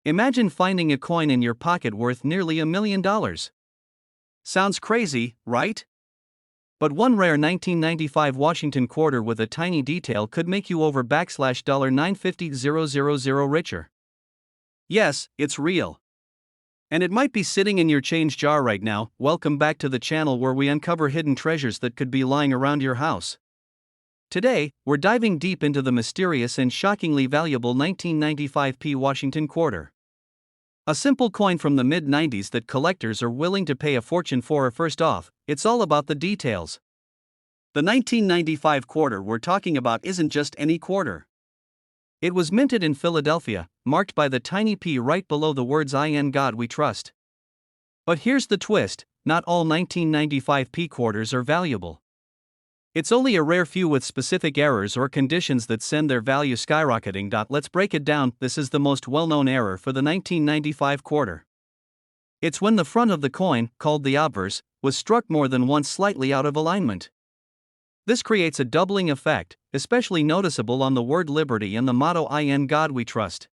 Imagine finding a coin in your pocket worth nearly $1 million. Sounds crazy, right? But one rare 1995 Washington quarter with a tiny detail could make you over $950,000 richer. Yes, it's real. And it might be sitting in your change jar right now. Welcome back to the channel where we uncover hidden treasures that could be lying around your house. Today, we're diving deep into the mysterious and shockingly valuable 1995 Washington quarter. A simple coin from the mid-90s that collectors are willing to pay a fortune for. First off, it's all about the details. The 1995 quarter we're talking about isn't just any quarter. It was minted in Philadelphia, marked by the tiny P right below the words "In God We Trust." But here's the twist: not all 1995 quarters are valuable. It's only a rare few with specific errors or conditions that send their value skyrocketing. Let's break it down. This is the most well-known error for the 1995 quarter. It's when the front of the coin, called the obverse, was struck more than once slightly out of alignment. This creates a doubling effect, especially noticeable on the word liberty and the motto "In God We Trust."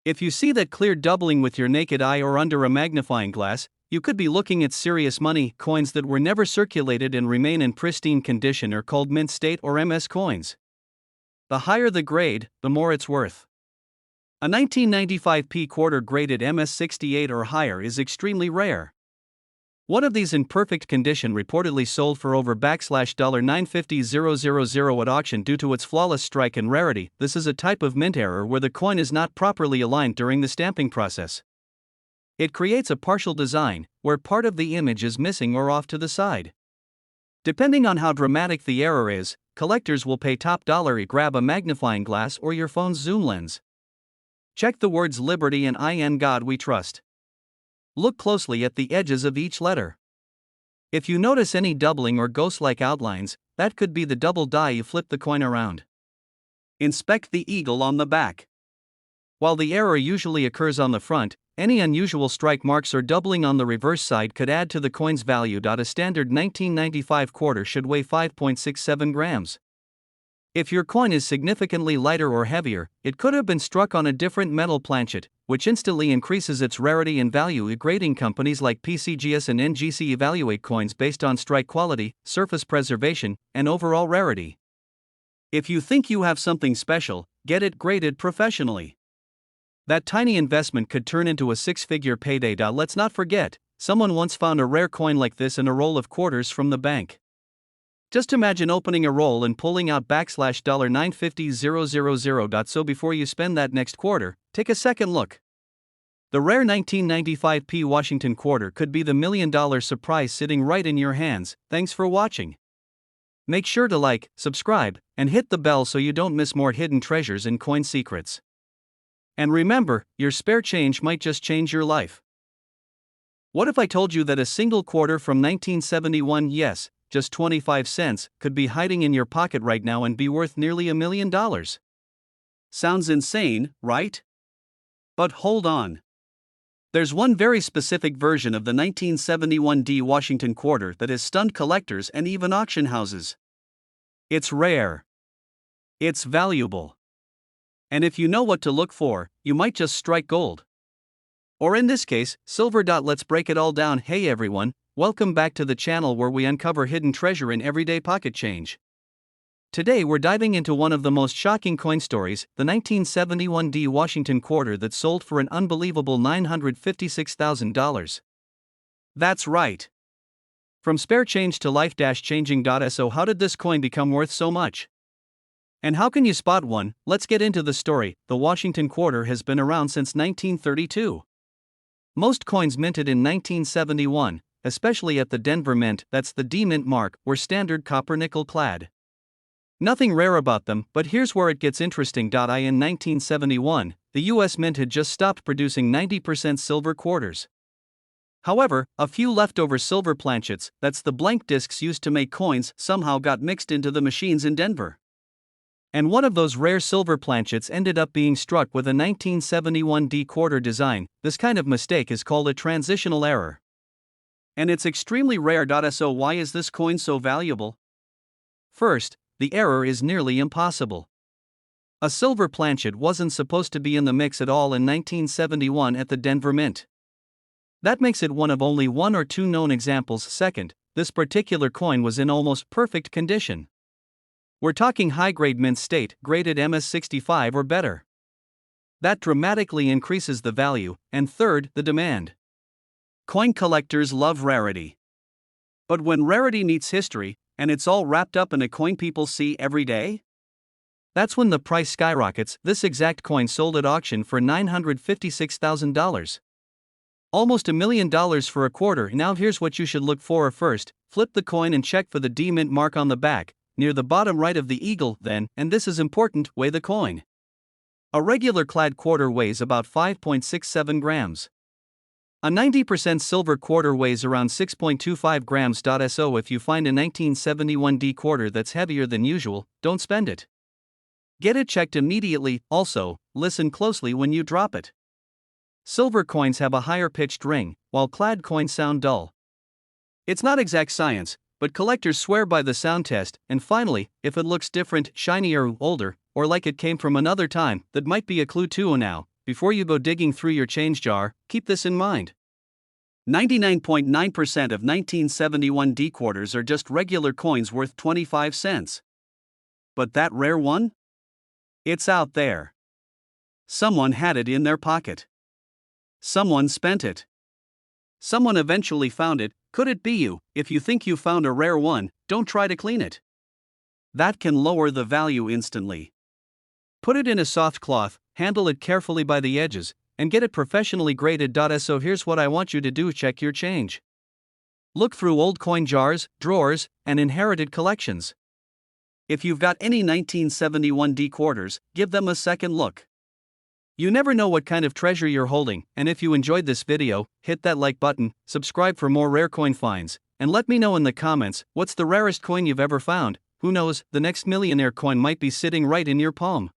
If you see that clear doubling with your naked eye or under a magnifying glass, you could be looking at serious money. Coins that were never circulated and remain in pristine condition are called mint state or MS coins. The higher the grade, the more it's worth. A 1995 quarter graded MS 68 or higher is extremely rare. One of these in perfect condition reportedly sold for over $950,000 at auction due to its flawless strike and rarity. This is a type of mint error where the coin is not properly aligned during the stamping process. It creates a partial design, where part of the image is missing or off to the side. Depending on how dramatic the error is, collectors will pay top dollar to grab a magnifying glass or your phone's zoom lens. Check the words "Liberty" and "In God We Trust." Look closely at the edges of each letter. If you notice any doubling or ghost-like outlines, that could be the double die you flip the coin around. Inspect the eagle on the back. While the error usually occurs on the front, any unusual strike marks or doubling on the reverse side could add to the coin's value. A standard 1995 quarter should weigh 5.67 grams. If your coin is significantly lighter or heavier, it could have been struck on a different metal planchet, which instantly increases its rarity and value. Grading companies like PCGS and NGC evaluate coins based on strike quality, surface preservation, and overall rarity. If you think you have something special, get it graded professionally. That tiny investment could turn into a six-figure payday. Let's not forget, someone once found a rare coin like this in a roll of quarters from the bank. Just imagine opening a roll and pulling out $950,000. So before you spend that next quarter, take a second look. The rare 1995 Washington quarter could be the $1 million surprise sitting right in your hands. Thanks for watching. Make sure to like, subscribe, and hit the bell so you don't miss more hidden treasures and coin secrets. And remember, your spare change might just change your life. What if I told you that a single quarter from 1971, yes, just 25 cents, could be hiding in your pocket right now and be worth nearly $1 million? Sounds insane, right? But hold on. There's one very specific version of the 1971 Washington quarter that has stunned collectors and even auction houses. It's rare. It's valuable. And if you know what to look for, you might just strike gold. Or in this case, silver. Let's break it all down. Hey everyone, welcome back to the channel where we uncover hidden treasure in everyday pocket change. Today we're diving into one of the most shocking coin stories, the 1971 Washington quarter that sold for an unbelievable $956,000. That's right. From spare change to life-changing. So how did this coin become worth so much? And how can you spot one? Let's get into the story. The Washington quarter has been around since 1932. Most coins minted in 1971, especially at the Denver Mint, that's the D Mint mark, were standard copper nickel clad. Nothing rare about them, but here's where it gets interesting. In 1971, the US Mint had just stopped producing 90% silver quarters. However, a few leftover silver planchets, that's the blank discs used to make coins, somehow got mixed into the machines in Denver. And one of those rare silver planchets ended up being struck with a 1971 quarter design. This kind of mistake is called a transitional error. And it's extremely rare. So why is this coin so valuable? First, the error is nearly impossible. A silver planchet wasn't supposed to be in the mix at all in 1971 at the Denver Mint. That makes it one of only one or two known examples. Second, this particular coin was in almost perfect condition. We're talking high-grade mint state, graded MS65 or better. That dramatically increases the value, and third, the demand. Coin collectors love rarity. But when rarity meets history, and it's all wrapped up in a coin people see every day, that's when the price skyrockets. This exact coin sold at auction for $956,000. Almost $1 million for a quarter. Now here's what you should look for. First, flip the coin and check for the D mint mark on the back, near the bottom right of the eagle. Then, and this is important, weigh the coin. A regular clad quarter weighs about 5.67 grams. A 90% silver quarter weighs around 6.25 grams. So if you find a 1971 D quarter that's heavier than usual, don't spend it. Get it checked immediately. Also, listen closely when you drop it. Silver coins have a higher pitched ring, while clad coins sound dull. It's not exact science, but collectors swear by the sound test. And finally, if it looks different, shinier, older, or like it came from another time, that might be a clue too. Now, before you go digging through your change jar, keep this in mind. 99.9% of 1971 D quarters are just regular coins worth 25 cents. But that rare one? It's out there. Someone had it in their pocket. Someone spent it. Someone eventually found it. Could it be you? If you think you found a rare one, don't try to clean it. That can lower the value instantly. Put it in a soft cloth, handle it carefully by the edges, and get it professionally graded. So here's what I want you to do: check your change. Look through old coin jars, drawers, and inherited collections. If you've got any 1971 D quarters, give them a second look. You never know what kind of treasure you're holding, and if you enjoyed this video, hit that like button, subscribe for more rare coin finds, and let me know in the comments, what's the rarest coin you've ever found? Who knows, the next millionaire coin might be sitting right in your palm.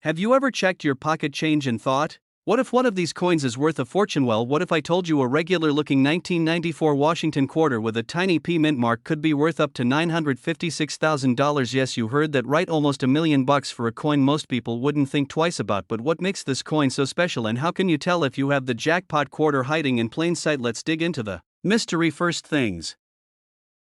Have you ever checked your pocket change and thought, what if one of these coins is worth a fortune? Well, what if I told you a regular-looking 1994 Washington quarter with a tiny P mint mark could be worth up to $956,000? Yes, you heard that right, almost $1 million for a coin most people wouldn't think twice about. But what makes this coin so special, and how can you tell if you have the jackpot quarter hiding in plain sight? Let's dig into the mystery. First things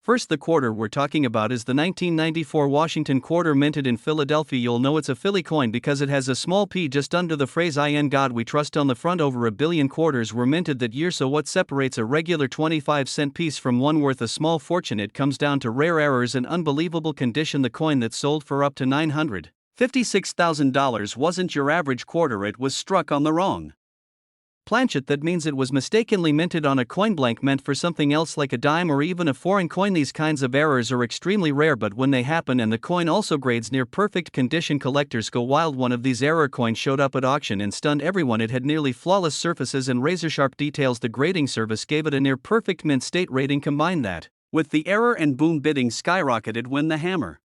first, the quarter we're talking about is the 1994 Washington quarter minted in Philadelphia. You'll know it's a Philly coin because it has a small p just under the phrase "In God We Trust" on the front. Over 1 billion quarters were minted that year. So what separates a regular 25-cent piece from one worth a small fortune? It comes down to rare errors and unbelievable condition. The coin that sold for up to $956,000 wasn't your average quarter. It was struck on the wrong planchet. That means it was mistakenly minted on a coin blank meant for something else, like a dime or even a foreign coin. These kinds of errors are extremely rare, but when they happen and the coin also grades near perfect condition, collectors go wild. One of these error coins showed up at auction and stunned everyone. It had nearly flawless surfaces and razor-sharp details. The grading service gave it a near perfect mint state rating. Combine that with the error and boom, bidding skyrocketed when the hammer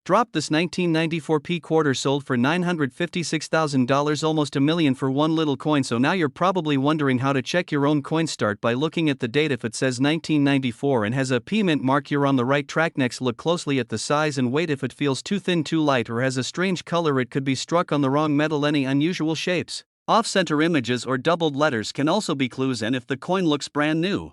dropped. This 1994 P quarter sold for $956,000, almost $1 million for one little coin. So now you're probably wondering how to check your own coin. Start by looking at the date. If it says 1994 and has a P mint mark, you're on the right track. Next, look closely at the size and weight. If it feels too thin, too light, or has a strange color, it could be struck on the wrong metal. Any unusual shapes, off-center images, or doubled letters can also be clues. And if the coin looks brand new,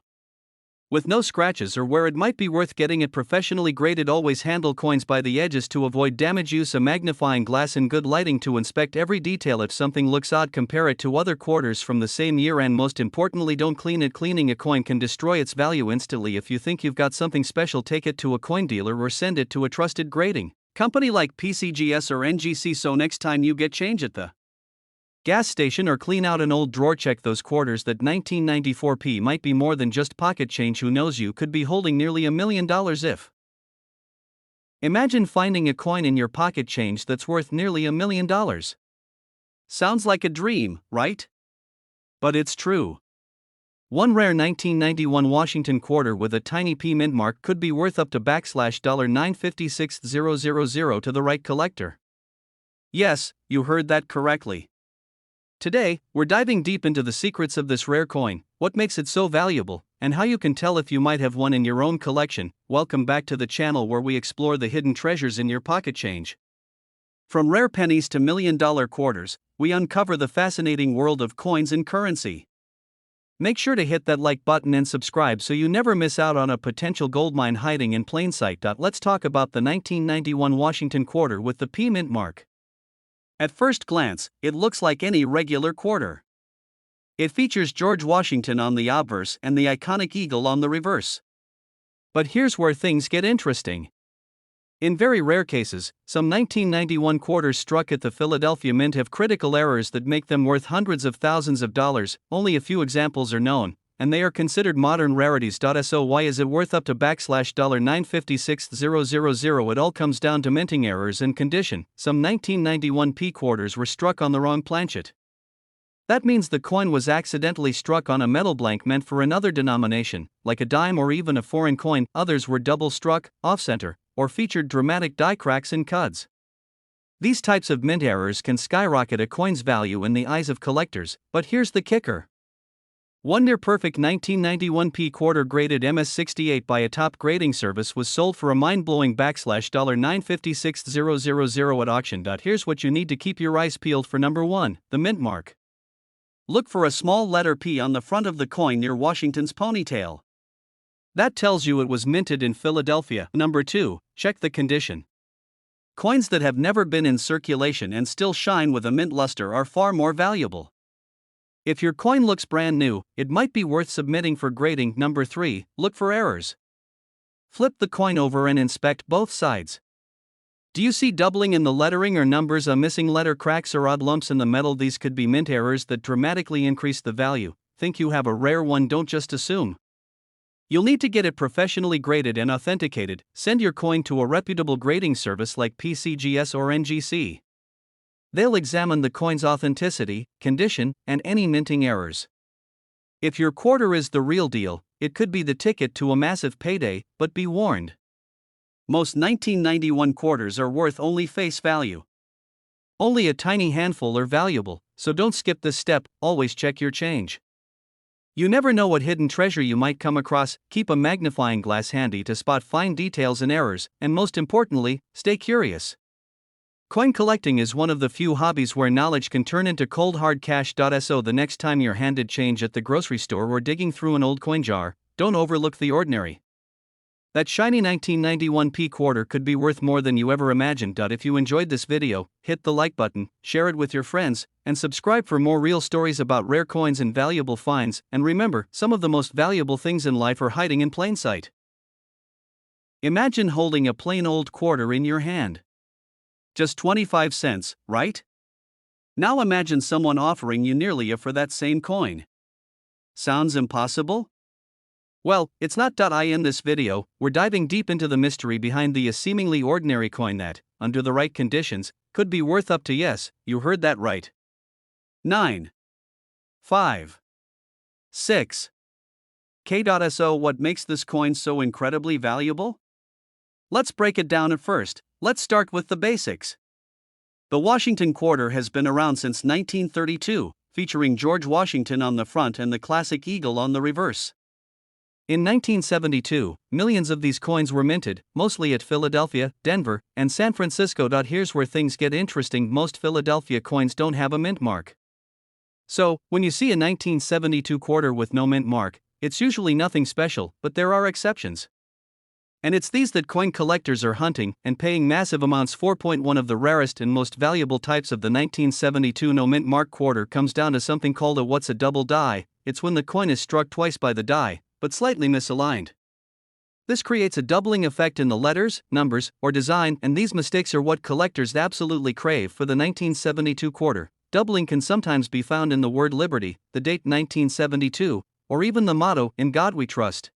with no scratches, or where it might be worth getting it professionally graded. Always handle coins by the edges to avoid damage. Use a magnifying glass and good lighting to inspect every detail. If something looks odd, compare it to other quarters from the same year, and most importantly, don't clean it. Cleaning a coin can destroy its value instantly. If you think you've got something special, take it to a coin dealer or send it to a trusted grading company like PCGS or NGC. So next time you get change at the gas station or clean out an old drawer, check those quarters. That 1994 P might be more than just pocket change. Who knows, you could be holding nearly $1 million. Imagine finding a coin in your pocket change that's worth nearly $1 million. Sounds like a dream, right? But it's true. One rare 1991 Washington quarter with a tiny P mint mark could be worth up to $956,000 to the right collector. Yes, you heard that correctly. Today, we're diving deep into the secrets of this rare coin, what makes it so valuable, and how you can tell if you might have one in your own collection. Welcome back to the channel where we explore the hidden treasures in your pocket change. From rare pennies to million-dollar quarters, we uncover the fascinating world of coins and currency. Make sure to hit that like button and subscribe so you never miss out on a potential goldmine hiding in plain sight. Let's talk about the 1991 Washington quarter with the P mint mark. At first glance, it looks like any regular quarter. It features George Washington on the obverse and the iconic eagle on the reverse. But here's where things get interesting. In very rare cases, some 1991 quarters struck at the Philadelphia Mint have critical errors that make them worth hundreds of thousands of dollars. Only a few examples are known, and they are considered modern rarities. So why is it worth up to $956,000? It all comes down to minting errors and condition. Some 1991 P quarters were struck on the wrong planchet. That means the coin was accidentally struck on a metal blank meant for another denomination, like a dime or even a foreign coin. Others were double struck, off-center, or featured dramatic die cracks and cuds. These types of mint errors can skyrocket a coin's value in the eyes of collectors, but here's the kicker. One near-perfect 1991 P quarter graded MS68 by a top grading service was sold for a mind-blowing $956,000 at auction. Here's what you need to keep your eyes peeled for. Number 1, the mint mark. Look for a small letter P on the front of the coin near Washington's ponytail. That tells you it was minted in Philadelphia. Number 2, check the condition. Coins that have never been in circulation and still shine with a mint luster are far more valuable. If your coin looks brand new, it might be worth submitting for grading. Number 3, look for errors. Flip the coin over and inspect both sides. Do you see doubling in the lettering or numbers, a missing letter, cracks, or odd lumps in the metal? These could be mint errors that dramatically increase the value. Think you have a rare one? Don't just assume. You'll need to get it professionally graded and authenticated. Send your coin to a reputable grading service like PCGS or NGC. They'll examine the coin's authenticity, condition, and any minting errors. If your quarter is the real deal, it could be the ticket to a massive payday, but be warned. Most 1991 quarters are worth only face value. Only a tiny handful are valuable, so don't skip this step. Always check your change. You never know what hidden treasure you might come across. Keep a magnifying glass handy to spot fine details and errors, and most importantly, stay curious. Coin collecting is one of the few hobbies where knowledge can turn into cold hard cash. So the next time you're handed change at the grocery store or digging through an old coin jar, don't overlook the ordinary. That shiny 1991 P quarter could be worth more than you ever imagined. If you enjoyed this video, hit the like button, share it with your friends, and subscribe for more real stories about rare coins and valuable finds. And remember, some of the most valuable things in life are hiding in plain sight. Imagine holding a plain old quarter in your hand. Just 25 cents, right? Now imagine someone offering you nearly a for that same coin. Sounds impossible? Well, it's not. In this video, we're diving deep into the mystery behind the seemingly ordinary coin that, under the right conditions, could be worth up to, yes, you heard that right, 9, 5, 6 K. So what makes this coin so incredibly valuable? Let's break it down at first. Let's start with the basics. The Washington quarter has been around since 1932, featuring George Washington on the front and the classic eagle on the reverse. In 1972, millions of these coins were minted, mostly at Philadelphia, Denver, and San Francisco. Here's where things get interesting. Most Philadelphia coins don't have a mint mark. So, when you see a 1972 quarter with no mint mark, it's usually nothing special, but there are exceptions. And it's these that coin collectors are hunting and paying massive amounts for. One of the rarest and most valuable types of the 1972 no mint mark quarter comes down to something called a what's a double die. It's when the coin is struck twice by the die, but slightly misaligned. This creates a doubling effect in the letters, numbers, or design, and these mistakes are what collectors absolutely crave. For the 1972 quarter, doubling can sometimes be found in the word liberty, the date 1972, or even the motto, "In God We Trust."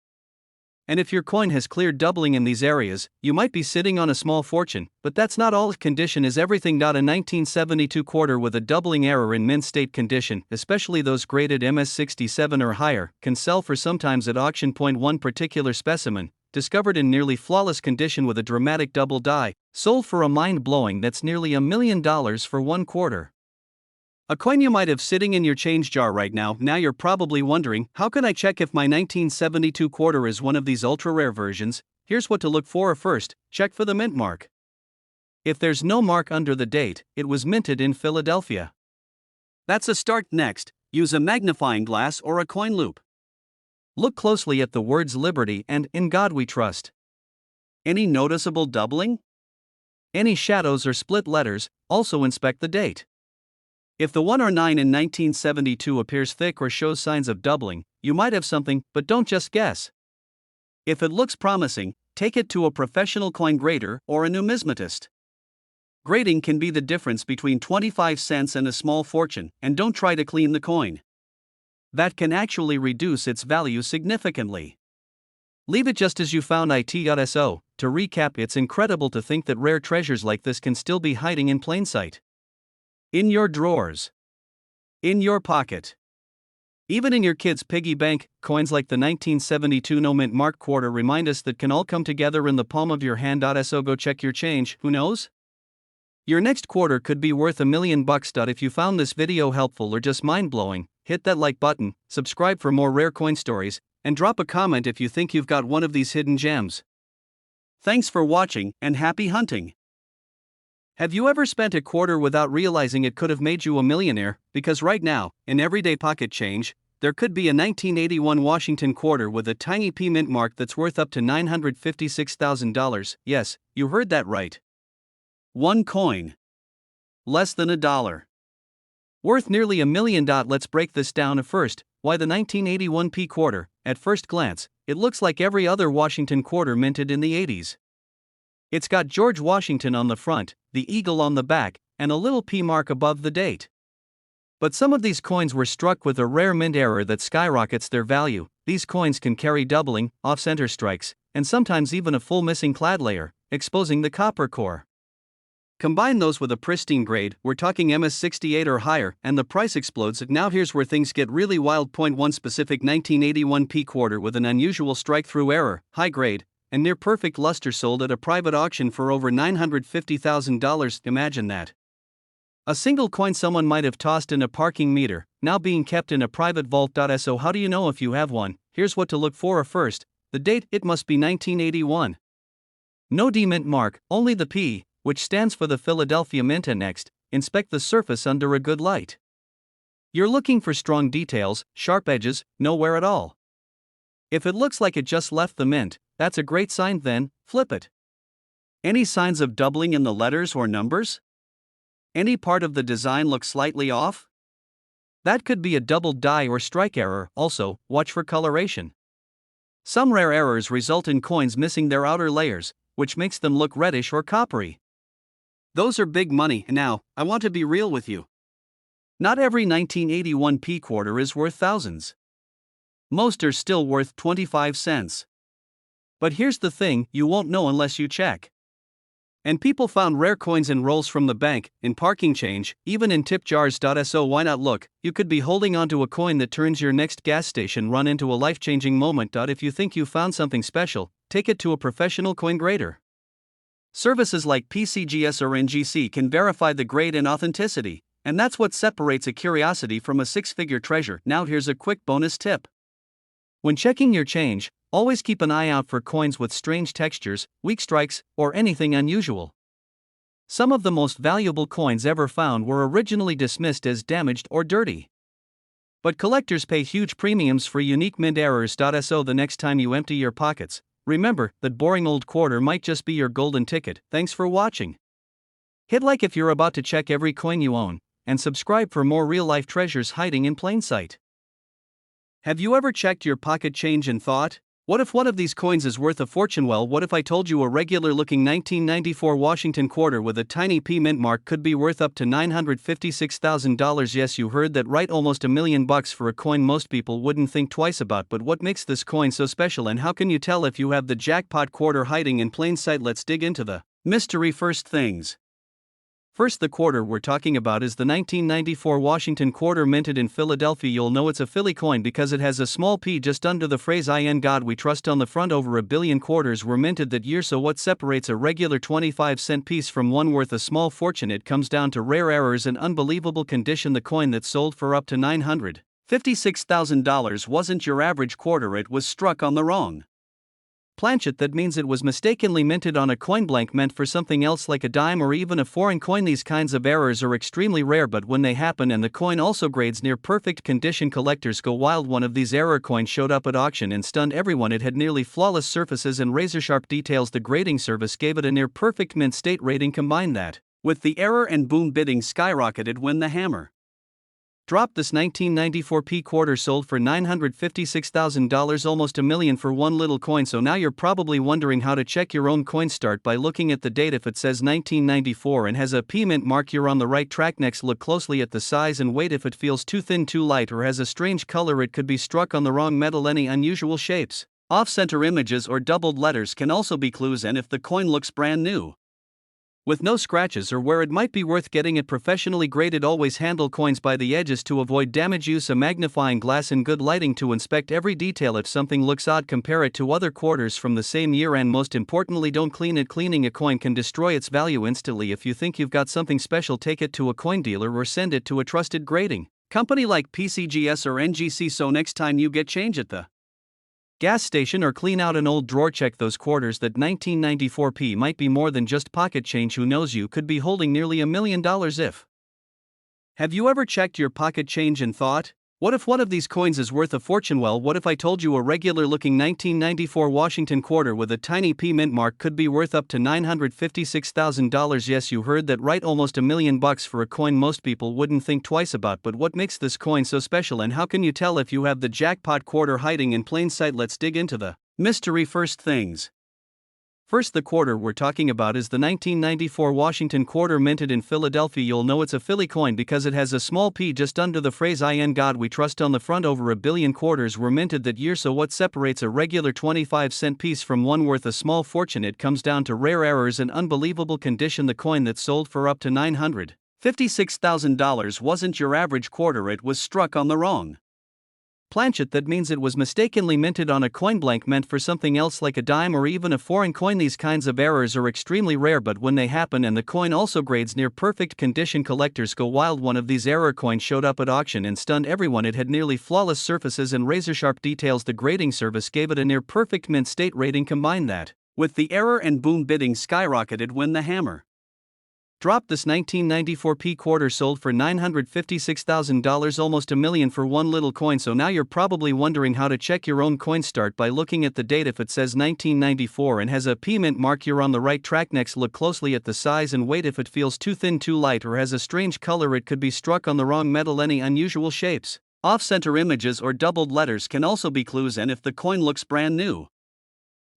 And if your coin has clear doubling in these areas, you might be sitting on a small fortune, but that's not all. Condition is everything. A 1972 quarter with a doubling error in mint state condition, especially those graded MS67 or higher, can sell for sometimes at auction. One particular specimen, discovered in nearly flawless condition with a dramatic double die, sold for a mind-blowing that's nearly $1 million for one quarter. A coin you might have sitting in your change jar right now. Now you're probably wondering, how can I check if my 1972 quarter is one of these ultra-rare versions? Here's what to look for. First, check for the mint mark. If there's no mark under the date, it was minted in Philadelphia. That's a start. Next, use a magnifying glass or a coin loop. Look closely at the words Liberty and In God We Trust. Any noticeable doubling? Any shadows or split letters? Also inspect the date. If the 1 or 9 in 1972 appears thick or shows signs of doubling, you might have something, but don't just guess. If it looks promising, take it to a professional coin grader or a numismatist. Grading can be the difference between 25 cents and a small fortune, and don't try to clean the coin. That can actually reduce its value significantly. Leave it just as you found it.so. To recap, it's incredible to think that rare treasures like this can still be hiding in plain sight. In your drawers. In your pocket. Even in your kid's piggy bank. Coins like the 1972 no mint mark quarter remind us that can all come together in the palm of your hand.so. Go check your change, who knows? Your next quarter could be worth $1 million. If you found this video helpful or just mind-blowing, hit that like button, subscribe for more rare coin stories, and drop a comment if you think you've got one of these hidden gems. Thanks for watching, and happy hunting! Have you ever spent a quarter without realizing it could have made you a millionaire? Because right now, in everyday pocket change, there could be a 1981 Washington quarter with a tiny P mint mark that's worth up to $956,000. Yes, you heard that right. One coin. Less than $1. Worth nearly $1 million. Let's break this down. First, why the 1981 P quarter? At first glance, it looks like every other Washington quarter minted in the 80s. It's got George Washington on the front, the eagle on the back, and a little P mark above the date. But some of these coins were struck with a rare mint error that skyrockets their value. These coins can carry doubling, off-center strikes, and sometimes even a full missing clad layer, exposing the copper core. Combine those with a pristine grade, we're talking MS68 or higher, and the price explodes. Now here's where things get really wild. One specific 1981 P quarter with an unusual strike-through error, high grade, and near perfect luster, sold at a private auction for over $950,000. Imagine that. A single coin someone might have tossed in a parking meter, now being kept in a private vault.so. How do you know if you have one? Here's what to look for. First, the date. It must be 1981. No D mint mark, only the P, which stands for the Philadelphia Mint. And next, inspect the surface under a good light. You're looking for strong details, sharp edges, no wear at all. If it looks like it just left the mint, that's a great sign. Then, flip it. Any signs of doubling in the letters or numbers? Any part of the design looks slightly off? That could be a doubled die or strike error. Also, watch for coloration. Some rare errors result in coins missing their outer layers, which makes them look reddish or coppery. Those are big money. Now, I want to be real with you. Not every 1981 P quarter is worth thousands. Most are still worth 25 cents. But here's the thing, you won't know unless you check. And people found rare coins in rolls from the bank, in parking change, even in tip jars.so. Why not look? You could be holding onto a coin that turns your next gas station run into a life-changing moment. If you think you found something special, take it to a professional coin grader. Services like PCGS or NGC can verify the grade and authenticity, and that's what separates a curiosity from a six-figure treasure. Now here's a quick bonus tip. When checking your change, always keep an eye out for coins with strange textures, weak strikes, or anything unusual. Some of the most valuable coins ever found were originally dismissed as damaged or dirty. But collectors pay huge premiums for unique mint errors.so. The next time you empty your pockets, remember that boring old quarter might just be your golden ticket. Thanks for watching. Hit like if you're about to check every coin you own, and subscribe for more real-life treasures hiding in plain sight. Have you ever checked your pocket change and thought, what if one of these coins is worth a fortune? Well, what if I told you a regular-looking 1994 Washington quarter with a tiny P mint mark could be worth up to $956,000? Yes, you heard that right, almost $1 million for a coin most people wouldn't think twice about. But what makes this coin so special, and how can you tell if you have the jackpot quarter hiding in plain sight? Let's dig into the mystery. First things first, the quarter we're talking about is the 1994 Washington quarter minted in Philadelphia. You'll know it's a Philly coin because it has a small P just under the phrase "In God We Trust" on the front. Over 1 billion quarters were minted that year. So what separates a regular 25-cent piece from one worth a small fortune? It comes down to rare errors and unbelievable condition. The coin that sold for up to $956,000 wasn't your average quarter. It was struck on the wrong Planchet, that means it was mistakenly minted on a coin blank meant for something else like a dime or even a foreign coin. These kinds of errors are extremely rare, but when they happen and the coin also grades near perfect condition, collectors go wild. One of these error coins showed up at auction and stunned everyone. It had nearly flawless surfaces and razor-sharp details. The grading service gave it a near perfect mint state rating. Combine that with the error and boom, bidding skyrocketed when the hammer dropped. This 1994 P quarter sold for $956,000, almost $1 million for one little coin. So now you're probably wondering how to check your own coin. Start by looking at the date. If it says 1994 and has a P mint mark, you're on the right track. Next, look closely at the size and weight. If it feels too thin, too light, or has a strange color, it could be struck on the wrong metal. Any unusual shapes, off-center images, or doubled letters can also be clues. And if the coin looks brand new, with no scratches or where it might be worth getting it professionally graded, always handle coins by the edges to avoid damage. Use a magnifying glass and good lighting to inspect every detail. If something looks odd, compare it to other quarters from the same year, and most importantly, don't clean it. Cleaning a coin can destroy its value instantly. If you think you've got something special, take it to a coin dealer or send it to a trusted grading company like PCGS or NGC. So next time you get change at the gas station or clean out an old drawer, check those quarters. That 1994 P might be more than just pocket change. Who knows, you could be holding nearly $1 million if. Have you ever checked your pocket change and thought, what if one of these coins is worth a fortune? Well, what if I told you a regular looking 1994 Washington quarter with a tiny P mint mark could be worth up to $956,000? Yes, you heard that right, almost $1 million for a coin most people wouldn't think twice about. But what makes this coin so special, and how can you tell if you have the jackpot quarter hiding in plain sight? Let's dig into the mystery. First things first, the quarter we're talking about is the 1994 Washington quarter minted in Philadelphia. You'll know it's a Philly coin because it has a small P just under the phrase "In God We Trust" on the front. Over 1 billion quarters were minted that year. So what separates a regular 25-cent piece from one worth a small fortune? It comes down to rare errors and unbelievable condition. The coin that sold for up to $956,000 wasn't your average quarter. It was struck on the wrong planchet. That means it was mistakenly minted on a coin blank meant for something else like a dime or even a foreign coin. These kinds of errors are extremely rare, but when they happen and the coin also grades near perfect condition, collectors go wild. One of these error coins showed up at auction and stunned everyone. It had nearly flawless surfaces and razor-sharp details. The grading service gave it a near perfect mint state rating. Combine that with the error and boom, bidding skyrocketed when the hammer dropped. This 1994 P quarter sold for $956,000, almost $1 million for one little coin. So now you're probably wondering how to check your own coin. Start by looking at the date. If it says 1994 and has a P mint mark, you're on the right track. Next, look closely at the size and weight. If it feels too thin, too light, or has a strange color, it could be struck on the wrong metal. Any unusual shapes, off-center images, or doubled letters can also be clues. And if the coin looks brand new,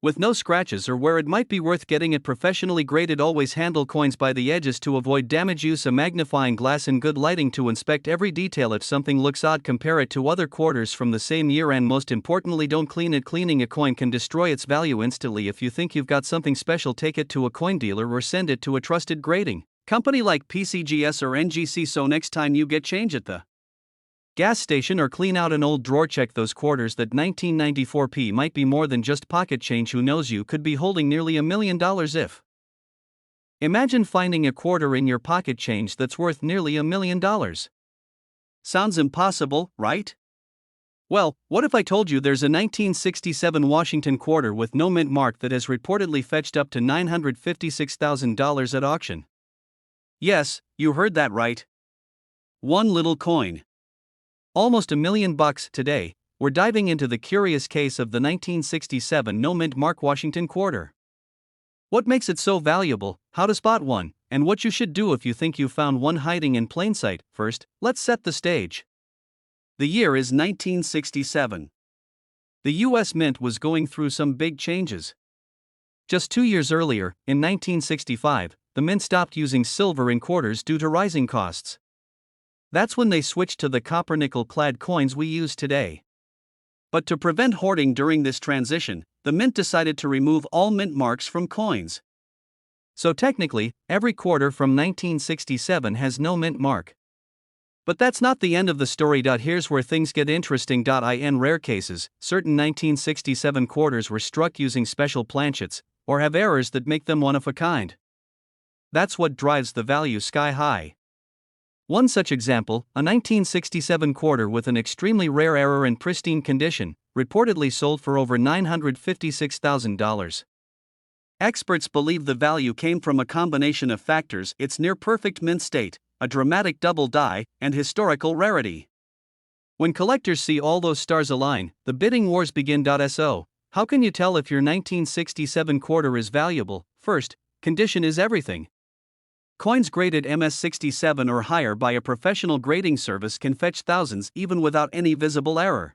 with no scratches or where it might be worth getting it professionally graded, always handle coins by the edges to avoid damage. Use a magnifying glass and good lighting to inspect every detail. If something looks odd, compare it to other quarters from the same year, and most importantly, don't clean it. Cleaning a coin can destroy its value instantly. If you think you've got something special, take it to a coin dealer or send it to a trusted grading company like PCGS or NGC. So next time you get change at the gas station or clean out an old drawer, check those quarters. That 1994 P might be more than just pocket change. Who knows, you could be holding nearly $1 million if. Imagine finding a quarter in your pocket change that's worth nearly $1 million. Sounds impossible, right? Well, what if I told you there's a 1967 Washington quarter with no mint mark that has reportedly fetched up to $956,000 at auction? Yes, you heard that right. One little coin, almost $1 million today. We're diving into the curious case of the 1967 no mint mark Washington quarter. What makes it so valuable, how to spot one, and what you should do if you think you found one hiding in plain sight. First, let's set the stage. The year is 1967. The US Mint was going through some big changes. Just 2 years earlier, in 1965, the Mint stopped using silver in quarters due to rising costs. That's when they switched to the copper nickel-clad coins we use today. But to prevent hoarding during this transition, the Mint decided to remove all mint marks from coins. So technically, every quarter from 1967 has no mint mark. But that's not the end of the story. Here's where things get interesting. In rare cases, certain 1967 quarters were struck using special planchets, or have errors that make them one of a kind. That's what drives the value sky high. One such example, a 1967 quarter with an extremely rare error in pristine condition, reportedly sold for over $956,000. Experts believe the value came from a combination of factors: its near-perfect mint state, a dramatic double die, and historical rarity. When collectors see all those stars align, the bidding wars begin. So, how can you tell if your 1967 quarter is valuable? First, condition is everything. Coins graded MS67 or higher by a professional grading service can fetch thousands even without any visible error.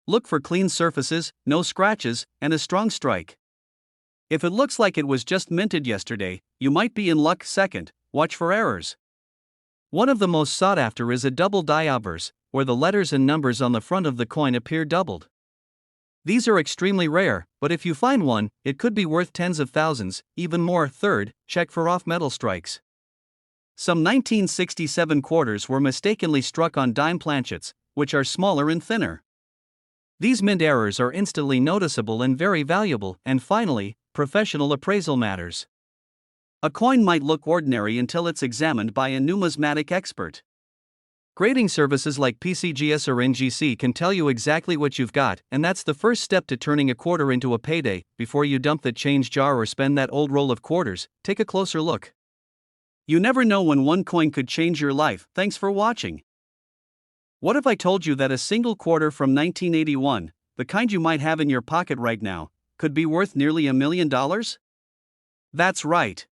Look for clean surfaces, no scratches, and a strong strike. If it looks like it was just minted yesterday, you might be in luck. Second, watch for errors. One of the most sought after is a double die obverse, where the letters and numbers on the front of the coin appear doubled. These are extremely rare, but if you find one, it could be worth tens of thousands, even more. Third, check for off-metal strikes. Some 1967 quarters were mistakenly struck on dime planchets, which are smaller and thinner. These mint errors are instantly noticeable and very valuable. And finally, professional appraisal matters. A coin might look ordinary until it's examined by a numismatic expert. Grading services like PCGS or NGC can tell you exactly what you've got, and that's the first step to turning a quarter into a payday. Before you dump the change jar or spend that old roll of quarters, take a closer look. You never know when one coin could change your life. Thanks for watching. What if I told you that a single quarter from 1981, the kind you might have in your pocket right now, could be worth nearly $1 million? That's right.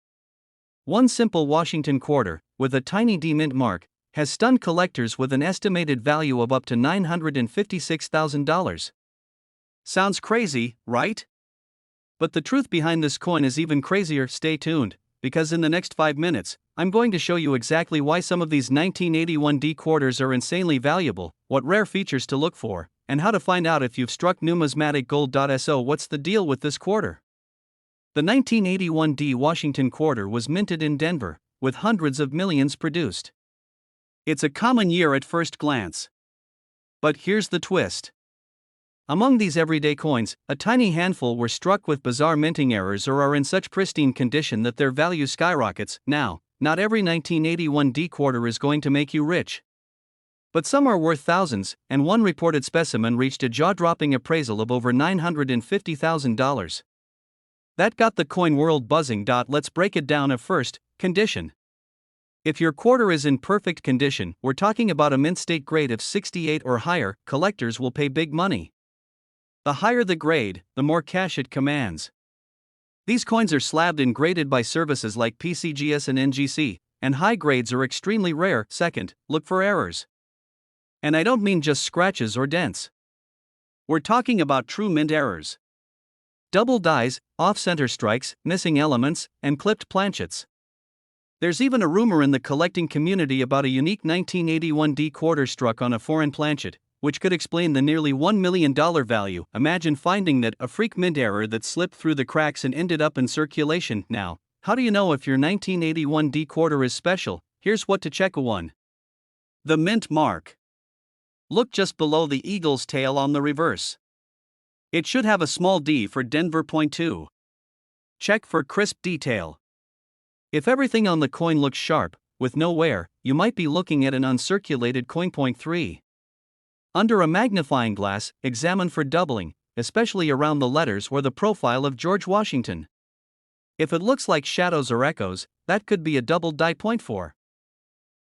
One simple Washington quarter, with a tiny D mint mark, has stunned collectors with an estimated value of up to $956,000. Sounds crazy, right? But the truth behind this coin is even crazier. Stay tuned, because in the next 5 minutes, I'm going to show you exactly why some of these 1981 D quarters are insanely valuable, what rare features to look for, and how to find out if you've struck numismatic gold. So what's the deal with this quarter? The 1981 D Washington quarter was minted in Denver, with hundreds of millions produced. It's a common year at first glance. But here's the twist. Among these everyday coins, a tiny handful were struck with bizarre minting errors or are in such pristine condition that their value skyrockets. Now, not every 1981 D quarter is going to make you rich. But some are worth thousands, and one reported specimen reached a jaw-dropping appraisal of over $950,000. That got the coin world buzzing. Let's break it down. At first, condition. If your quarter is in perfect condition, we're talking about a mint state grade of 68 or higher, collectors will pay big money. The higher the grade, the more cash it commands. These coins are slabbed and graded by services like PCGS and NGC, and high grades are extremely rare. Second, look for errors. And I don't mean just scratches or dents. We're talking about true mint errors. Double dies, off-center strikes, missing elements, and clipped planchets. There's even a rumor in the collecting community about a unique 1981 D quarter struck on a foreign planchet, which could explain the nearly $1 million value. Imagine finding that, a freak mint error that slipped through the cracks and ended up in circulation. Now, how do you know if your 1981 D quarter is special? Here's what to check. 1. The mint mark. Look just below the eagle's tail on the reverse. It should have a small d for Denver. 2. Check for crisp detail. If everything on the coin looks sharp, with no wear, you might be looking at an uncirculated coin. 3. Under a magnifying glass, examine for doubling, especially around the letters or the profile of George Washington. If it looks like shadows or echoes, that could be a double die. 4.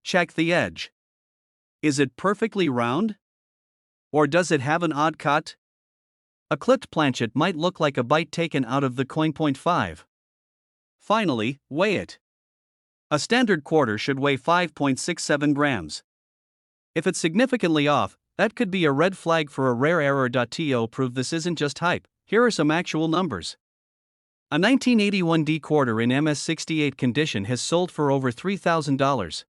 Check the edge. Is it perfectly round? Or does it have an odd cut? A clipped planchet might look like a bite taken out of the coin. 5. Finally, weigh it. A standard quarter should weigh 5.67 grams. If it's significantly off, that could be a red flag for a rare error. To prove this isn't just hype, here are some actual numbers. A 1981 D quarter in MS68 condition has sold for over $3,000.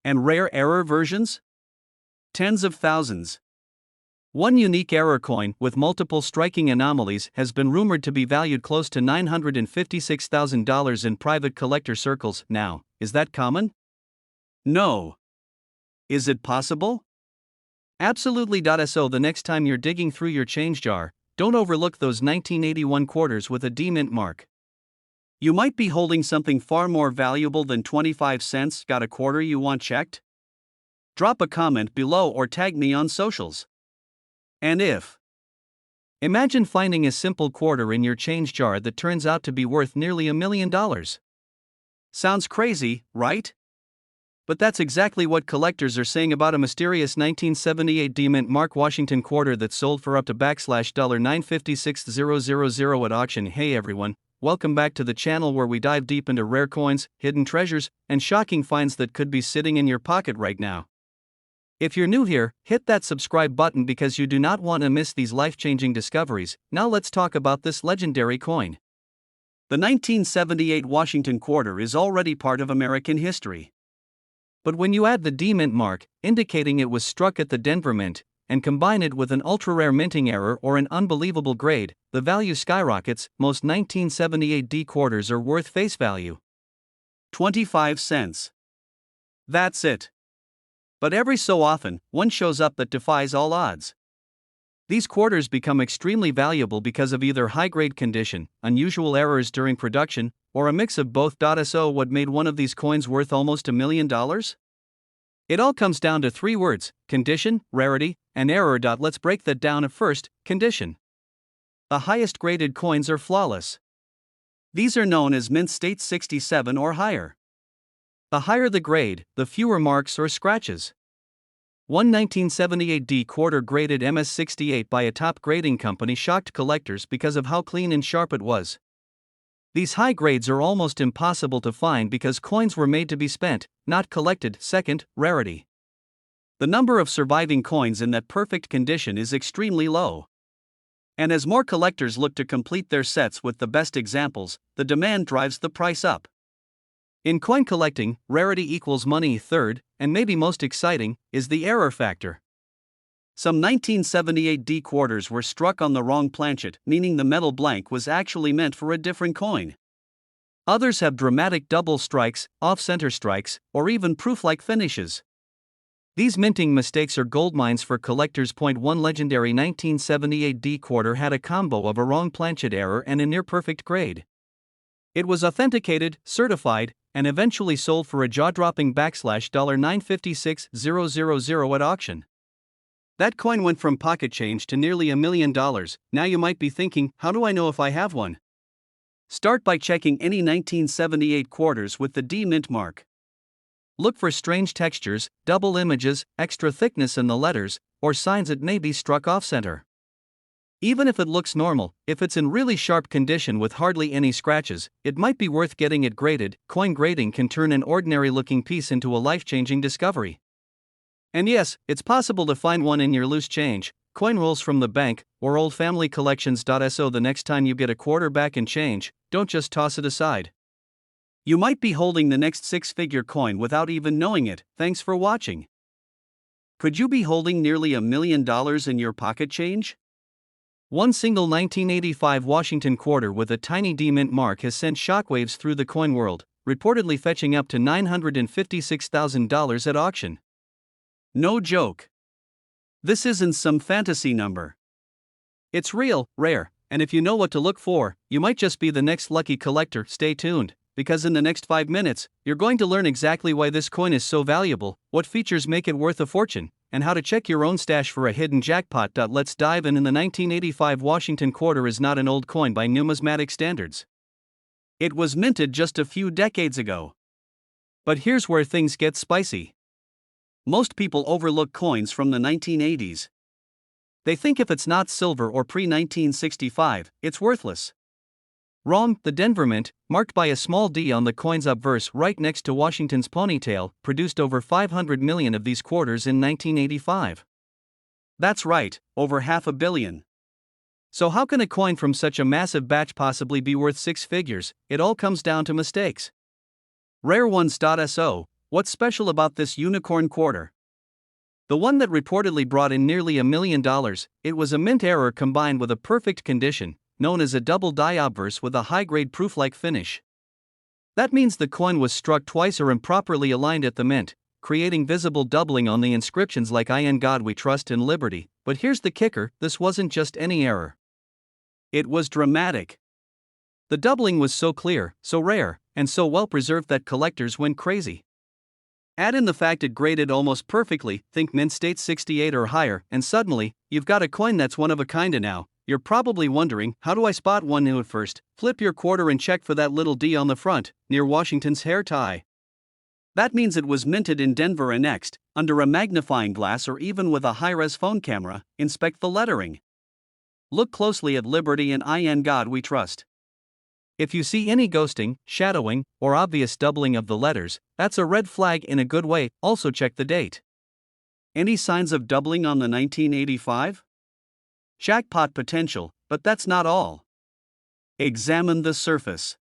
And rare error versions? Tens of thousands. One unique error coin with multiple striking anomalies has been rumored to be valued close to $956,000 in private collector circles. Now, is that common? No. Is it possible? Absolutely. So the next time you're digging through your change jar, don't overlook those 1981 quarters with a D mint mark. You might be holding something far more valuable than 25 cents. Got a quarter you want checked? Drop a comment below or tag me on socials. And if imagine finding a simple quarter in your change jar that turns out to be worth nearly $1 million. Sounds crazy, right? But that's exactly what collectors are saying about a mysterious 1978 D-Mint Mark Washington quarter that sold for up to $956,000 at auction. Hey everyone, welcome back to the channel where we dive deep into rare coins, hidden treasures, and shocking finds that could be sitting in your pocket right now. If you're new here, hit that subscribe button because you do not want to miss these life-changing discoveries. Now let's talk about this legendary coin. The 1978 Washington quarter is already part of American history. But when you add the D-Mint mark, indicating it was struck at the Denver Mint, and combine it with an ultra-rare minting error or an unbelievable grade, the value skyrockets. Most 1978 D quarters are worth face value 25 cents. That's it. But every so often, one shows up that defies all odds. These quarters become extremely valuable because of either high-grade condition, unusual errors during production, or a mix of both. So what made one of these coins worth almost $1 million? It all comes down to three words: condition, rarity, and error. Let's break that down. At first, condition. The highest graded coins are flawless. These are known as mint state 67 or higher. The higher the grade, the fewer marks or scratches. One 1978 D quarter graded MS68 by a top grading company shocked collectors because of how clean and sharp it was. These high grades are almost impossible to find because coins were made to be spent, not collected. Second, rarity. The number of surviving coins in that perfect condition is extremely low. And as more collectors look to complete their sets with the best examples, the demand drives the price up. In coin collecting, rarity equals money. Third, and maybe most exciting, is the error factor. Some 1978 D quarters were struck on the wrong planchet, meaning the metal blank was actually meant for a different coin. Others have dramatic double strikes, off-center strikes, or even proof-like finishes. These minting mistakes are goldmines for collectors. One legendary 1978 D quarter had a combo of a wrong planchet error and a near-perfect grade. It was authenticated, certified, and eventually sold for a jaw-dropping $956,000 at auction. That coin went from pocket change to nearly $1 million. Now you might be thinking, how do I know if I have one? Start by checking any 1978 quarters with the D-Mint mark. Look for strange textures, double images, extra thickness in the letters, or signs it may be struck off-center. Even if it looks normal, if it's in really sharp condition with hardly any scratches, it might be worth getting it graded. Coin grading can turn an ordinary-looking piece into a life-changing discovery. And yes, it's possible to find one in your loose change, coin rolls from the bank, or old family collections. So the next time you get a quarter back in change, don't just toss it aside. You might be holding the next six-figure coin without even knowing it. Thanks for watching. Could you be holding nearly $1 million in your pocket change? One single 1985 Washington quarter with a tiny D-Mint mark has sent shockwaves through the coin world, reportedly fetching up to $956,000 at auction. No joke. This isn't some fantasy number. It's real, rare, and if you know what to look for, you might just be the next lucky collector. Stay tuned, because in the next 5 minutes, you're going to learn exactly why this coin is so valuable, what features make it worth a fortune, and how to check your own stash for a hidden jackpot. Let's dive in. The 1985 Washington quarter is not an old coin by numismatic standards. It was minted just a few decades ago. But here's where things get spicy. Most people overlook coins from the 1980s. They think if it's not silver or pre-1965, it's worthless. Wrong. The Denver Mint, marked by a small D on the coin's obverse right next to Washington's ponytail, produced over 500 million of these quarters in 1985. That's right, over $500 million. So how can a coin from such a massive batch possibly be worth six figures? It all comes down to mistakes. Rare ones. So, what's special about this unicorn quarter? The one that reportedly brought in nearly $1 million, it was a mint error combined with a perfect condition, known as a double die obverse with a high-grade proof-like finish. That means the coin was struck twice or improperly aligned at the mint, creating visible doubling on the inscriptions like "In God We Trust" and "Liberty." But here's the kicker, this wasn't just any error. It was dramatic. The doubling was so clear, so rare, and so well preserved that collectors went crazy. Add in the fact it graded almost perfectly, think mint state 68 or higher, and suddenly, you've got a coin that's one of a kinda now. You're probably wondering, how do I spot one new at first? Flip your quarter and check for that little D on the front, near Washington's hair tie. That means it was minted in Denver, and next, under a magnifying glass or even with a high-res phone camera, inspect the lettering. Look closely at Liberty and In God We Trust. If you see any ghosting, shadowing, or obvious doubling of the letters, that's a red flag in a good way. Also check the date. Any signs of doubling on the 1985? Jackpot potential, but that's not all. Examine the surface.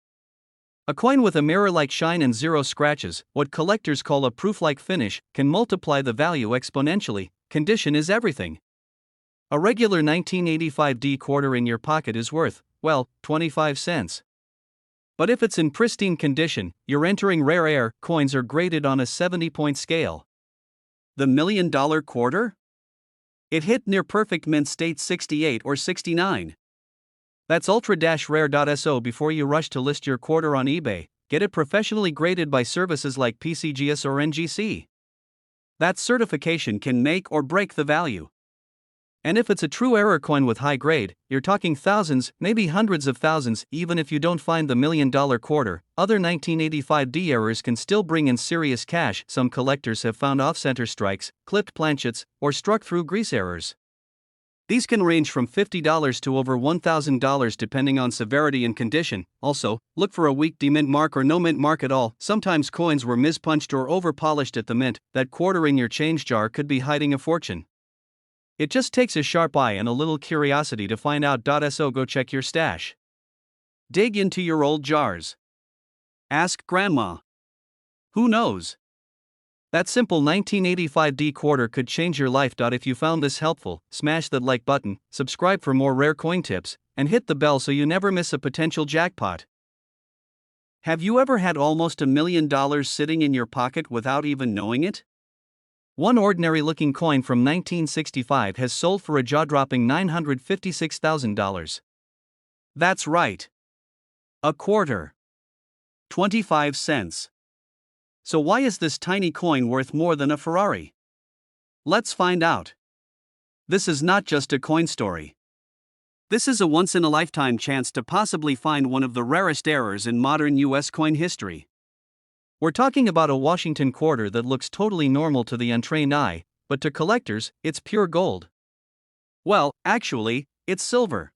A coin with a mirror-like shine and zero scratches, what collectors call a proof-like finish, can multiply the value exponentially. Condition is everything. A regular 1985D quarter in your pocket is worth, well, 25 cents. But if it's in pristine condition, you're entering rare air. Coins are graded on a 70-point scale. The $1 million quarter? It hit near perfect mint state 68 or 69. That's ultra-rare.so. Before you rush to list your quarter on eBay, get it professionally graded by services like PCGS or NGC. That certification can make or break the value. And if it's a true error coin with high grade, you're talking thousands, maybe hundreds of thousands. Even if you don't find the $1 million quarter, other 1985D errors can still bring in serious cash. Some collectors have found off-center strikes, clipped planchets, or struck through grease errors. These can range from $50 to over $1,000 depending on severity and condition. Also, look for a weak demint mark or no mint mark at all. Sometimes coins were mispunched or over-polished at the mint. That quarter in your change jar could be hiding a fortune. It just takes a sharp eye and a little curiosity to find out. So go check your stash. Dig into your old jars. Ask Grandma. Who knows? That simple 1985D quarter could change your life. If you found this helpful, smash that like button, subscribe for more rare coin tips, and hit the bell so you never miss a potential jackpot. Have you ever had almost $1 million sitting in your pocket without even knowing it? One ordinary-looking coin from 1965 has sold for a jaw-dropping $956,000. That's right. A quarter. 25 cents. So why is this tiny coin worth more than a Ferrari? Let's find out. This is not just a coin story. This is a once-in-a-lifetime chance to possibly find one of the rarest errors in modern U.S. coin history. We're talking about a Washington quarter that looks totally normal to the untrained eye, but to collectors, it's pure gold. Well, actually, it's silver.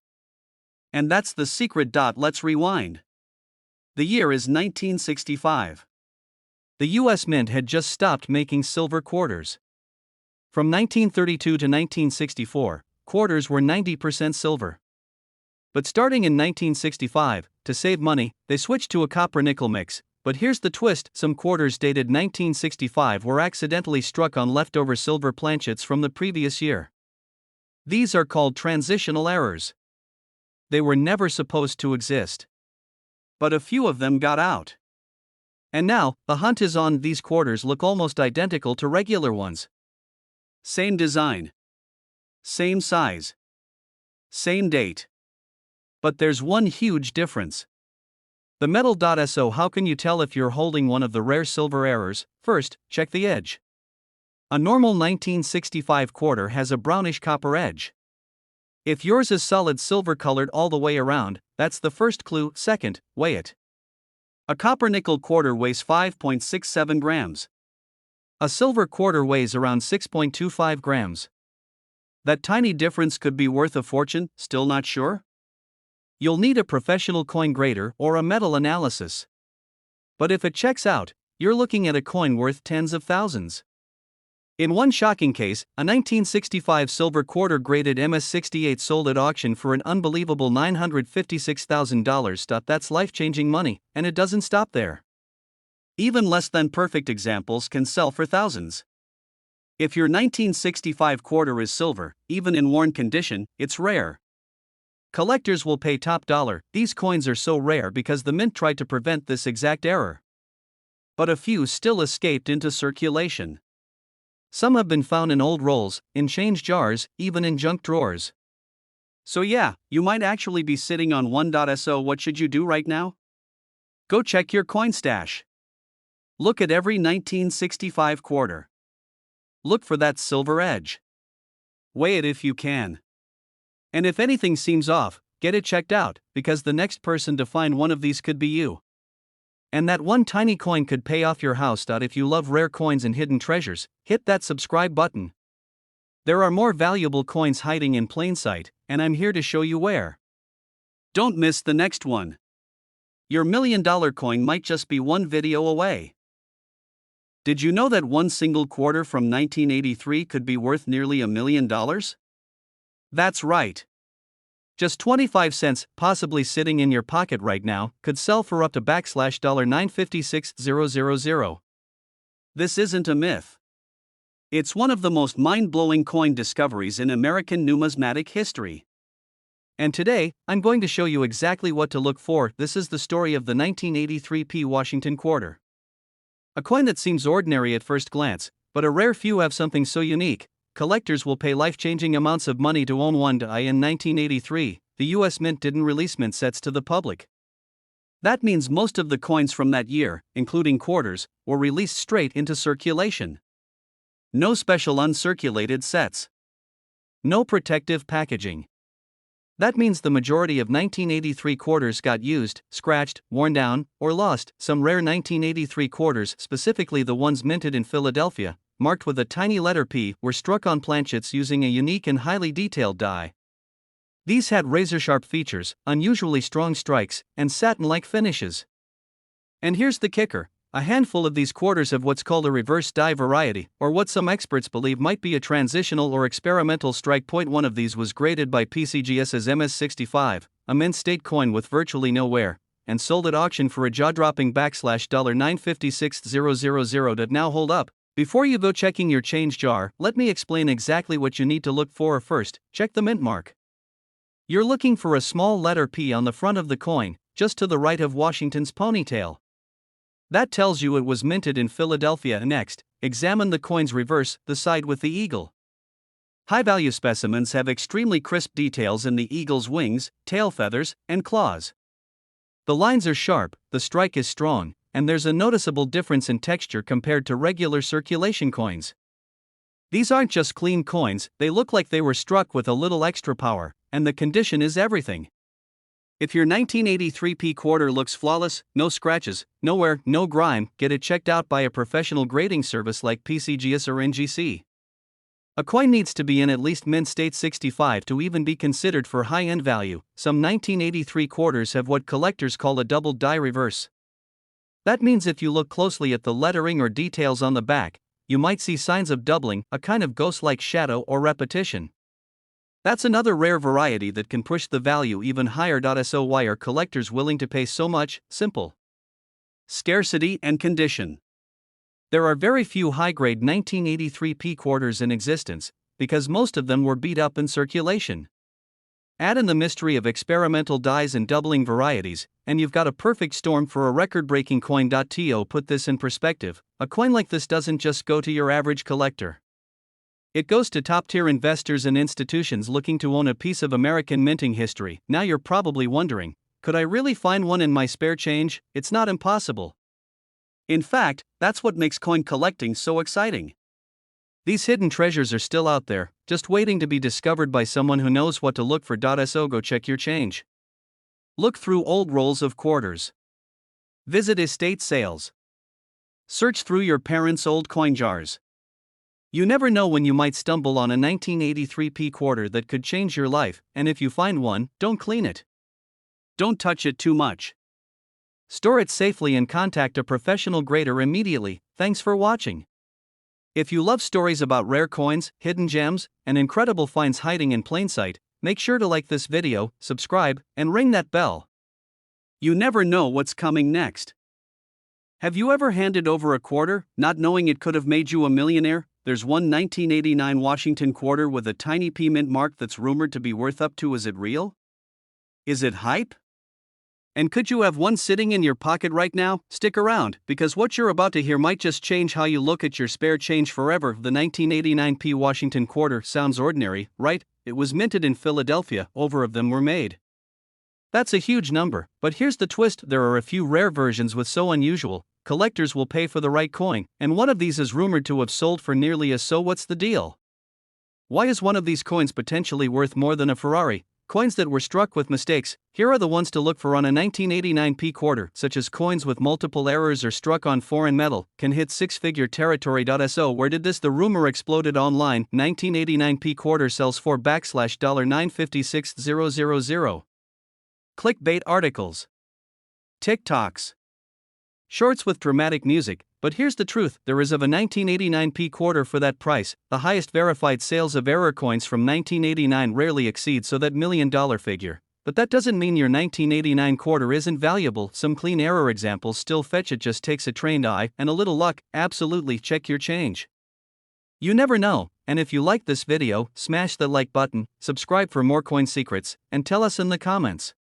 And that's the secret. Let's rewind. The year is 1965. The U.S. Mint had just stopped making silver quarters. From 1932 to 1964, quarters were 90% silver. But starting in 1965, to save money, they switched to a copper-nickel mix. But here's the twist: some quarters dated 1965 were accidentally struck on leftover silver planchets from the previous year. These are called transitional errors. They were never supposed to exist. But a few of them got out. And now, the hunt is on. These quarters look almost identical to regular ones. Same design. Same size. Same date. But there's one huge difference. The metal. So how can you tell if you're holding one of the rare silver errors? First, check the edge. A normal 1965 quarter has a brownish copper edge. If yours is solid silver colored all the way around, that's the first clue. Second, weigh it. A copper-nickel quarter weighs 5.67 grams. A silver quarter weighs around 6.25 grams. That tiny difference could be worth a fortune. Still not sure? You'll need a professional coin grader or a metal analysis. But if it checks out, you're looking at a coin worth tens of thousands. In one shocking case, a 1965 silver quarter graded MS-68 sold at auction for an unbelievable $956,000. That's life-changing money, and it doesn't stop there. Even less than perfect examples can sell for thousands. If your 1965 quarter is silver, even in worn condition, it's rare. Collectors will pay top dollar. These coins are so rare because the mint tried to prevent this exact error. But a few still escaped into circulation. Some have been found in old rolls, in change jars, even in junk drawers. So yeah, you might actually be sitting on one. So what should you do right now? Go check your coin stash. Look at every 1965 quarter. Look for that silver edge. Weigh it if you can. And if anything seems off, get it checked out, because the next person to find one of these could be you. And that one tiny coin could pay off your house. If you love rare coins and hidden treasures, hit that subscribe button. There are more valuable coins hiding in plain sight, and I'm here to show you where. Don't miss the next one. Your $1 million coin might just be one video away. Did you know that one single quarter from 1983 could be worth nearly $1 million? That's right. Just 25 cents, possibly sitting in your pocket right now, could sell for up to $956,000. This isn't a myth. It's one of the most mind-blowing coin discoveries in American numismatic history. And today, I'm going to show you exactly what to look for. This is the story of the 1983 P. Washington quarter. A coin that seems ordinary at first glance, but a rare few have something so unique. Collectors will pay life-changing amounts of money to own one. In 1983, the U.S. Mint didn't release mint sets to the public. That means most of the coins from that year, including quarters, were released straight into circulation. No special uncirculated sets. No protective packaging. That means the majority of 1983 quarters got used, scratched, worn down, or lost. Some rare 1983 quarters, specifically the ones minted in Philadelphia, marked with a tiny letter P, were struck on planchets using a unique and highly detailed die. These had razor-sharp features, unusually strong strikes, and satin-like finishes. And here's the kicker. A handful of these quarters have what's called a reverse die variety, or what some experts believe might be a transitional or experimental strike point. One of these was graded by PCGS as MS65, a mint state coin with virtually no wear, and sold at auction for a jaw-dropping $956,000. Now hold up. Before you go checking your change jar, let me explain exactly what you need to look for. First, check the mint mark. You're looking for a small letter P on the front of the coin, just to the right of Washington's ponytail. That tells you it was minted in Philadelphia. Next, examine the coin's reverse, the side with the eagle. High-value specimens have extremely crisp details in the eagle's wings, tail feathers, and claws. The lines are sharp, the strike is strong, and there's a noticeable difference in texture compared to regular circulation coins. These aren't just clean coins, they look like they were struck with a little extra power, and the condition is everything. If your 1983 P quarter looks flawless, no scratches, no wear, no grime, get it checked out by a professional grading service like PCGS or NGC. A coin needs to be in at least mint state 65 to even be considered for high-end value. Some 1983 quarters have what collectors call a double die reverse. That means if you look closely at the lettering or details on the back, you might see signs of doubling, a kind of ghost-like shadow or repetition. That's another rare variety that can push the value even higher. So why are collectors willing to pay so much? Simple. Scarcity and condition. There are very few high-grade 1983 P quarters in existence, because most of them were beat up in circulation. Add in the mystery of experimental dies and doubling varieties, and you've got a perfect storm for a record-breaking coin. To put this in perspective, a coin like this doesn't just go to your average collector. It goes to top-tier investors and institutions looking to own a piece of American minting history. Now you're probably wondering, could I really find one in my spare change? It's not impossible. In fact, that's what makes coin collecting so exciting. These hidden treasures are still out there, just waiting to be discovered by someone who knows what to look for. So go check your change. Look through old rolls of quarters. Visit estate sales. Search through your parents' old coin jars. You never know when you might stumble on a 1983 P quarter that could change your life, and if you find one, don't clean it. Don't touch it too much. Store it safely and contact a professional grader immediately. Thanks for watching. If you love stories about rare coins, hidden gems, and incredible finds hiding in plain sight, make sure to like this video, subscribe, and ring that bell. You never know what's coming next. Have you ever handed over a quarter, not knowing it could have made you a millionaire? There's one 1989 Washington quarter with a tiny P mint mark that's rumored to be worth up to. Is it real? Is it hype? And could you have one sitting in your pocket right now? Stick around, because what you're about to hear might just change how you look at your spare change forever. The 1989p Washington quarter sounds ordinary, right? It was minted in Philadelphia, over of them were made. That's a huge number, but here's the twist: there are a few rare versions with so unusual, collectors will pay for the right coin, and one of these is rumored to have sold for nearly as. So what's the deal? Why is one of these coins potentially worth more than a Ferrari? Coins that were struck with mistakes. Here are the ones to look for on a 1989p quarter, such as coins with multiple errors or struck on foreign metal, can hit six-figure territory. So where did this? The rumor exploded online. 1989p quarter sells for $956,000. Clickbait articles. TikToks. Shorts with dramatic music. But here's the truth: there is of a 1989p quarter for that price. The highest verified sales of error coins from 1989 rarely exceed so that $1 million figure. But that doesn't mean your 1989 quarter isn't valuable. Some clean error examples still fetch. It just takes a trained eye and a little luck. Absolutely check your change. You never know. And if you like this video, smash the like button, subscribe for more coin secrets, and tell us in the comments.